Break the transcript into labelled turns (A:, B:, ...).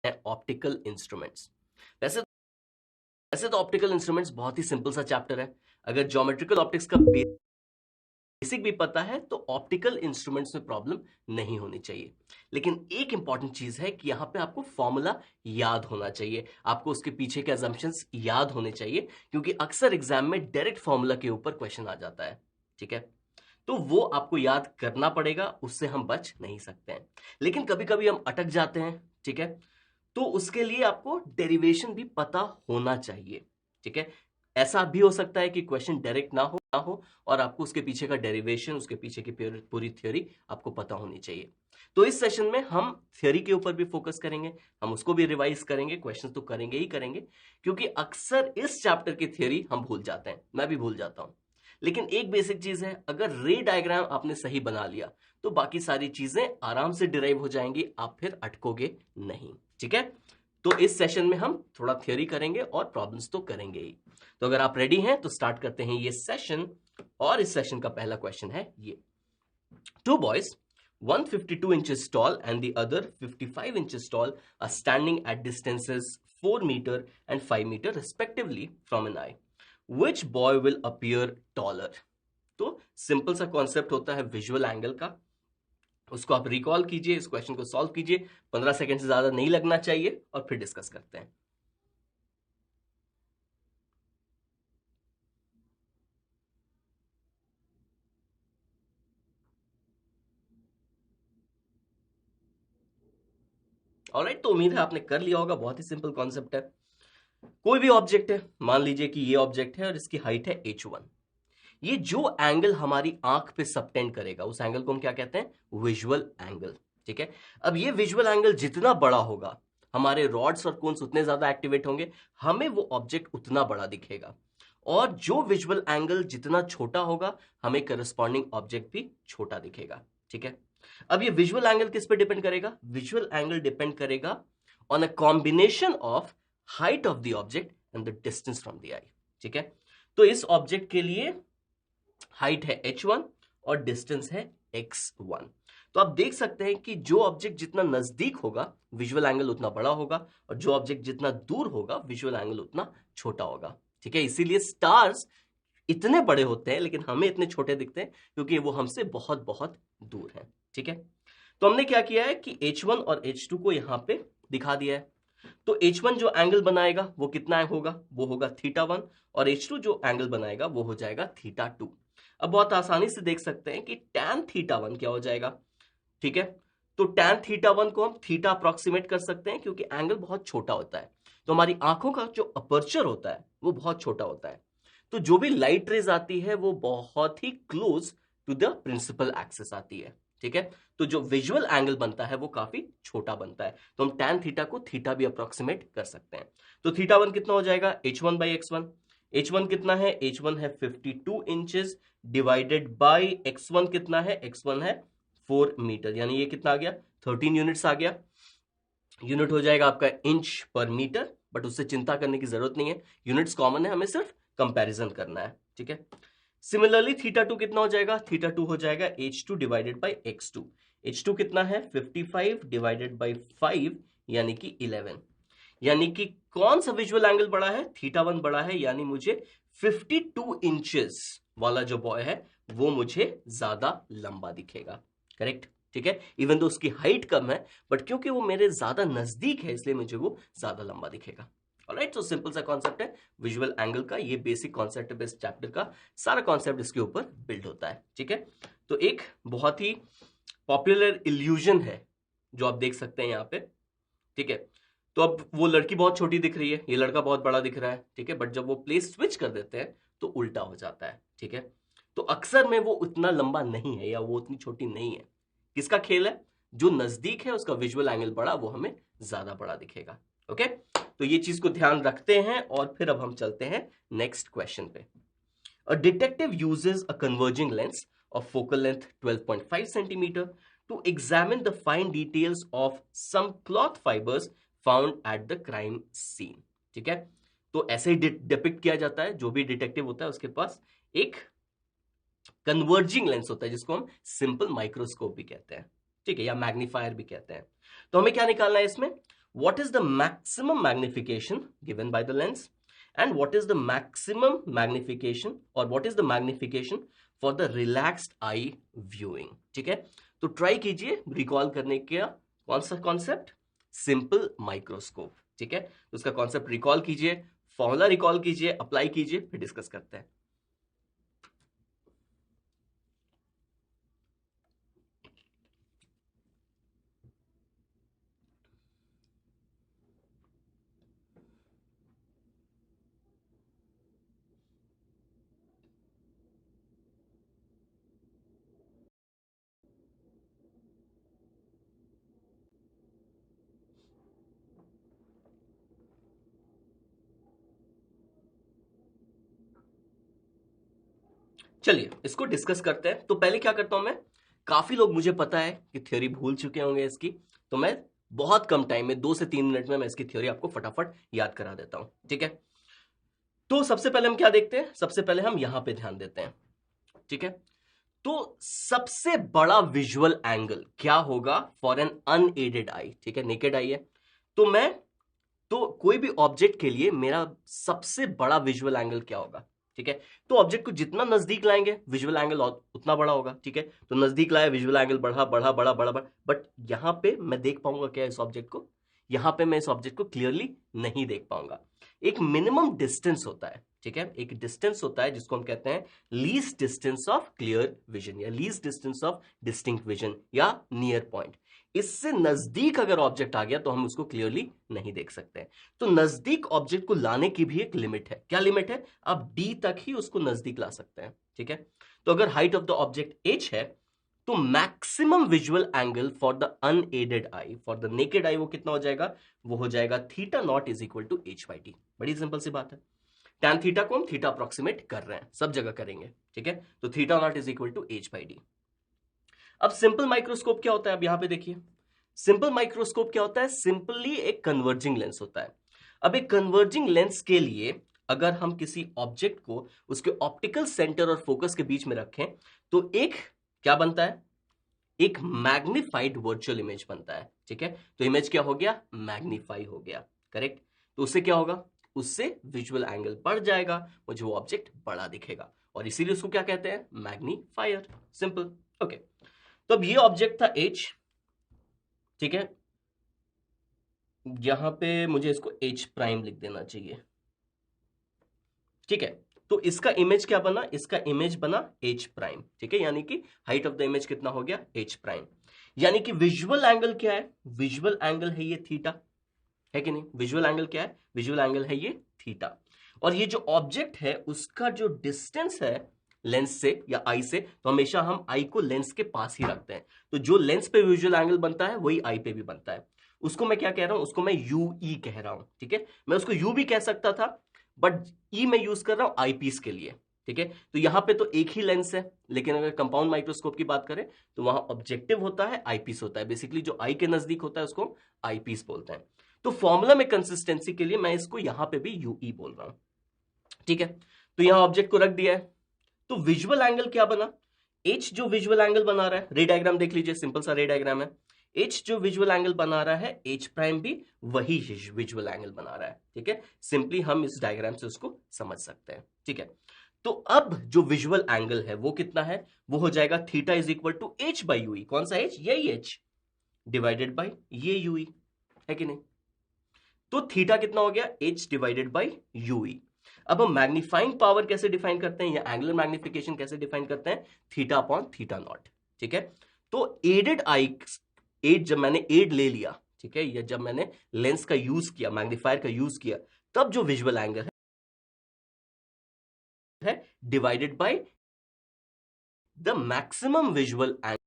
A: है optical instruments. वैसे वैसे तो ऑप्टिकल इंस्ट्रूमेंट्स बहुत ही सिंपल सा चैप्टर है। अगर ज्योमेट्रिकल ऑप्टिक्स का बेसिक भी पता है तो ऑप्टिकल इंस्ट्रूमेंट्स में प्रॉब्लम नहीं होनी चाहिए। लेकिन एक इंपॉर्टेंट चीज है कि यहां पे आपको फॉर्मूला याद होना चाहिए, आपको उसके पीछे के अजम्पशंस याद होने चाहिए, क्योंकि अक्सर एग्जाम में डायरेक्ट फॉर्मूला के ऊपर क्वेश्चन आ जाता है। ठीक है, तो वो आपको याद करना पड़ेगा, उससे हम बच नहीं सकते हैं। लेकिन कभी कभी हम अटक जाते हैं, ठीक है, तो उसके लिए आपको डेरिवेशन भी पता होना चाहिए। ठीक है, ऐसा भी हो सकता है कि क्वेश्चन डायरेक्ट ना हो और आपको उसके पीछे का डेरिवेशन, उसके पीछे की पूरी थ्योरी आपको पता होनी चाहिए। तो इस सेशन में हम थ्योरी के ऊपर भी फोकस करेंगे, हम उसको भी रिवाइज करेंगे, क्वेश्चन तो करेंगे ही करेंगे, क्योंकि अक्सर इस चैप्टर की थ्योरी हम भूल जाते हैं, मैं भी भूल जाता हूं। लेकिन एक बेसिक चीज है, अगर रे डायग्राम आपने सही बना लिया तो बाकी सारी चीजें आराम से डिराइव हो जाएंगी, आप फिर अटकोगे नहीं। ठीक है, तो इस सेशन में हम थोड़ा थ्योरी करेंगे और प्रॉब्लम्स तो करेंगे ही। तो अगर आप रेडी हैं तो स्टार्ट करते हैं ये सेशन। और इस सेशन का पहला क्वेश्चन है ये: to boys 152 inches tall and the other 55 inches tall are standing at distances 4 meter and 5 meter respectively from an eye. Which boy will appear taller? तो सिंपल सा कॉन्सेप्ट होता है विजुअल एंगल का, उसको आप रिकॉल कीजिए, इस क्वेश्चन को सॉल्व कीजिए, 15 सेकंड से ज्यादा नहीं लगना चाहिए और फिर डिस्कस करते हैं। ऑलराइट, तो उम्मीद है आपने कर लिया होगा, बहुत ही सिंपल कॉन्सेप्ट है। कोई भी ऑब्जेक्ट है, मान लीजिए कि ये ऑब्जेक्ट है और इसकी हाइट है h1। ये जो एंगल हमारी आंख पे सबटेंड करेगा उस एंगल को हम क्या कहते हैं? Visual angle. ठीक है, अब ये विजुअल एंगल जितना बड़ा होगा, हमारे रॉड्स और कोन्स उतने ज्यादा एक्टिवेट होंगे, हमें वो ऑब्जेक्ट उतना बड़ा दिखेगा। और जो विजुअल एंगल जितना छोटा होगा, हमें करस्पॉन्डिंग ऑब्जेक्ट भी छोटा दिखेगा। ठीक है, अब ये विजुअल एंगल किस पे डिपेंड करेगा? विजुअल एंगल डिपेंड करेगा on a combination of height of the object and the distance from the eye. ठीक है, तो इस ऑब्जेक्ट के लिए हाइट है h1 और डिस्टेंस है x1। तो आप देख सकते हैं कि जो ऑब्जेक्ट जितना नजदीक होगा विजुअल एंगल उतना बड़ा होगा, और जो ऑब्जेक्ट जितना दूर होगा विजुअल एंगल उतना छोटा होगा। ठीक है, इसीलिए स्टार्स इतने बड़े होते हैं लेकिन हमें इतने छोटे दिखते हैं, क्योंकि वो हमसे बहुत बहुत दूर हैं। ठीक है, तो हमने क्या किया है कि h1 और h2 को यहां पे दिखा दिया है। तो h1 जो एंगल बनाएगा वो कितना होगा? वो होगा θ1, और h2 जो एंगल बनाएगा वो हो जाएगा θ2। अब बहुत आसानी से देख सकते हैं कि tan θ1 क्या हो जाएगा। ठीक है, तो tan θ1 को हम थीटा अप्रोक्सीमेट कर सकते हैं, क्योंकि एंगल बहुत छोटा होता है, तो हमारी आंखों का जो अपर्चर होता है वो बहुत छोटा होता है, तो जो भी लाइट रेज आती है वो बहुत ही close to the principal axis आती है। ठीक है, तो जो विजुअल एंगल बनता है वो काफी छोटा बनता है, तो हम tan थीटा को थीटा भी अप्रोक्सीमेट कर सकते हैं। तो θ1 कितना हो जाएगा? h1 by x1। h1 कितना है? h1 है 52 इंचेस, डिवाइडेड बाई x1 कितना है? x1 है 4 मीटर, यानी ये कितना आ गया? 13 यूनिट्स आ गया। यूनिट हो जाएगा आपका इंच पर मीटर, बट उससे चिंता करने की जरूरत नहीं है, यूनिट्स कॉमन है, हमें सिर्फ कंपैरिजन करना है। ठीक है, सिमिलरली θ2 कितना हो जाएगा? θ2 हो जाएगा h2 divided by x2। h2 कितना है? 55 डिवाइडेड बाई 5 यानी कि 11। यानी कि कौन सा विजुअल एंगल बड़ा है? θ1 बड़ा है, यानी मुझे 52 इंचेस वाला जो बॉय है वो मुझे ज्यादा लंबा दिखेगा। करेक्ट? ठीक है, इवन तो उसकी हाइट कम है, बट क्योंकि वो मेरे ज्यादा नजदीक है इसलिए मुझे वो ज्यादा लंबा दिखेगा। ऑलराइट, तो सिंपल सा कॉन्सेप्ट है विजुअल एंगल का, ये बेसिक कॉन्सेप्ट है इस चैप्टर का, सारा कॉन्सेप्ट इसके ऊपर बिल्ड होता है। ठीक है, तो एक बहुत ही पॉपुलर इल्यूजन है जो आप देख सकते हैं यहाँ पे। ठीक है, तो अब वो लड़की बहुत छोटी दिख रही है, ये लड़का बहुत बड़ा दिख रहा है। ठीक है, बट जब वो प्लेस स्विच कर देते हैं तो उल्टा हो जाता है। ठीक है, तो अक्सर में वो उतना लंबा नहीं है या वो उतनी छोटी नहीं है। किसका खेल है? जो नजदीक है उसका विजुअल एंगल बड़ा, वो हमें ज्यादा बड़ा दिखेगा। ओके, तो ये चीज को ध्यान रखते हैं और फिर अब हम चलते हैं नेक्स्ट क्वेश्चन पे। A detective uses a converging lens of focal length 12.5 centimeter to examine the fine details of some cloth fibers found at the crime scene. ठीक है, तो ऐसे ही डिपिक्ट किया जाता है, जो भी डिटेक्टिव होता है उसके पास एक कन्वर्जिंग लेंस होता है जिसको हम सिंपल माइक्रोस्कोप भी कहते हैं। ठीक है, या मैग्नीफायर भी कहते हैं। तो हमें क्या निकालना है इसमें? what is the maximum magnification given by the lens and what is the maximum magnification or what is the magnification for the relaxed eye viewing. ठीक है, तो ट्राई कीजिए रिकॉल करने का कौन सा कॉन्सेप्ट, सिंपल माइक्रोस्कोप. ठीक है, तो उसका कॉन्सेप्ट रिकॉल कीजिए, फॉर्मूला रिकॉल कीजिए, अप्लाई कीजिए, फिर डिस्कस करते हैं. चलिए इसको डिस्कस करते हैं. तो पहले क्या करता हूं मैं, काफी लोग मुझे पता है कि थ्योरी भूल चुके होंगे इसकी, तो मैं बहुत कम टाइम में 2 से 3 मिनट में मैं इसकी थ्योरी आपको फटाफट याद करा देता हूं. ठीक है, तो सबसे पहले हम क्या देखते हैं, सबसे पहले हम यहां पे ध्यान देते हैं. ठीक है, तो सबसे बड़ा विजुअल एंगल क्या होगा फॉर एन अनएडेड आई. ठीक है, नेकेड आई है, तो कोई भी ऑब्जेक्ट के लिए मेरा सबसे बड़ा विजुअल एंगल क्या होगा. ठीक है, तो ऑब्जेक्ट को जितना नजदीक लाएंगे विजुअल एंगल उतना बड़ा होगा. ठीक है, तो नजदीक लाया विजुअल एंगल बढ़ा बढ़ा बढ़ा बढ़ा बढ़ा, बट यहां पे मैं देख पाऊंगा क्या इस ऑब्जेक्ट को, यहां पे मैं इस ऑब्जेक्ट को क्लियरली नहीं देख पाऊंगा. एक मिनिमम डिस्टेंस होता है. ठीक है, एक डिस्टेंस होता है जिसको हम कहते हैं least distance of clear vision या least distance of distinct vision या नियर पॉइंट. इससे नजदीक अगर ऑब्जेक्ट आ गया तो हम उसको क्लियरली नहीं देख सकते हैं. तो नजदीक ऑब्जेक्ट को लाने की भी एक लिमिट है. क्या लिमिट है, आप डी तक ही उसको नजदीक ला सकते हैं. ठीक है, तो अगर height of the object h है तो maximum visual angle for the unaided eye, for the naked eye, वो कितना हो जाएगा, वो हो जाएगा theta not is equal to h by D. बड़ी सिंपल सी बात है. टैन थीटा को हम थीटा अप्रोक्सीमेट कर रहे हैं, सब जगह करेंगे. ठीक है, तो theta not is equal to h by D. अब सिंपल माइक्रोस्कोप क्या होता है, अब यहां पे देखिए सिंपल माइक्रोस्कोप क्या होता है, सिंपली एक कन्वर्जिंग लेंस होता है. अब एक कन्वर्जिंग लेंस के लिए अगर हम किसी ऑब्जेक्ट को उसके ऑप्टिकल सेंटर और फोकस के बीच में रखें तो एक क्या बनता है, एक मैग्निफाइड वर्चुअल इमेज बनता है. ठीक है, तो इमेज क्या हो गया, मैग्नीफाई हो गया. करेक्ट, तो उससे क्या होगा, उससे विजुअल एंगल बढ़ जाएगा, मुझे वो ऑब्जेक्ट बड़ा दिखेगा और इसीलिए उसको क्या कहते हैं, मैग्नीफायर. सिंपल. ओके, तो अब ये ऑब्जेक्ट था H. ठीक है, यहां पे मुझे इसको H प्राइम लिख देना चाहिए. ठीक है, तो इसका इमेज क्या बना, इसका इमेज बना H प्राइम. ठीक है, यानी कि हाइट ऑफ द इमेज कितना हो गया, H प्राइम. यानी कि विजुअल एंगल क्या है, विजुअल एंगल है ये थीटा, है कि नहीं. विजुअल एंगल क्या है, विजुअल एंगल है ये थीटा. और ये जो ऑब्जेक्ट है उसका जो डिस्टेंस है लेंस से या आई से, तो हमेशा हम आई को लेंस के पास ही रखते हैं. तो जो लेंस पे विजुअल एंगल बनता है वही आई पे भी बनता है. उसको मैं क्या कह रहा हूं, उसको मैं यू ई कह रहा हूं. ठीक है, मैं उसको यू भी कह सकता था बट ई मैं यूज कर रहा हूं आई पीस के लिए. ठीक है, तो यहां पे तो एक ही लेंस है, लेकिन अगर कंपाउंड माइक्रोस्कोप की बात करें तो वहां ऑब्जेक्टिव होता है, आई पीस होता है. बेसिकली जो आई के नजदीक होता है उसको आई पीस बोलते हैं. तो फॉर्मूला में कंसिस्टेंसी के लिए मैं इसको यहां पे भी यू ई बोल रहा हूं. ठीक है, तो यहां ऑब्जेक्ट को रख दिया है, तो विजुअल एंगल क्या बना, H जो विजुअल एंगल बना रहा है, रे डायग्राम देख लीजिए, सिंपल सा रे डायग्राम है. H जो विजुअल एंगल बना रहा है, H प्राइम भी वही विजुअल एंगल बना रहा है. ठीक है, सिंपली हम इस डायग्राम से उसको समझ सकते हैं. ठीक है, तो अब जो विजुअल एंगल है वो कितना है, वो हो जाएगा theta is equal to H by UE. कौन सा H, यही H डिवाइडेड बाई ये यूई, है कि नहीं. तो थीटा कितना हो गया, H डिवाइडेड बाई यूई. अब हम मैग्नीफाइंग पावर कैसे डिफाइन करते हैं या एंगुलर मैग्निफिकेशन कैसे डिफाइन करते हैं, थीटा अपॉन थीटा नॉट. ठीक है, तो एडेड आई, एड जब मैंने एड ले लिया, ठीक है, या जब मैंने लेंस का यूज किया, मैग्नीफायर का यूज किया, तब जो विजुअल एंगल है divided by the maximum visual angle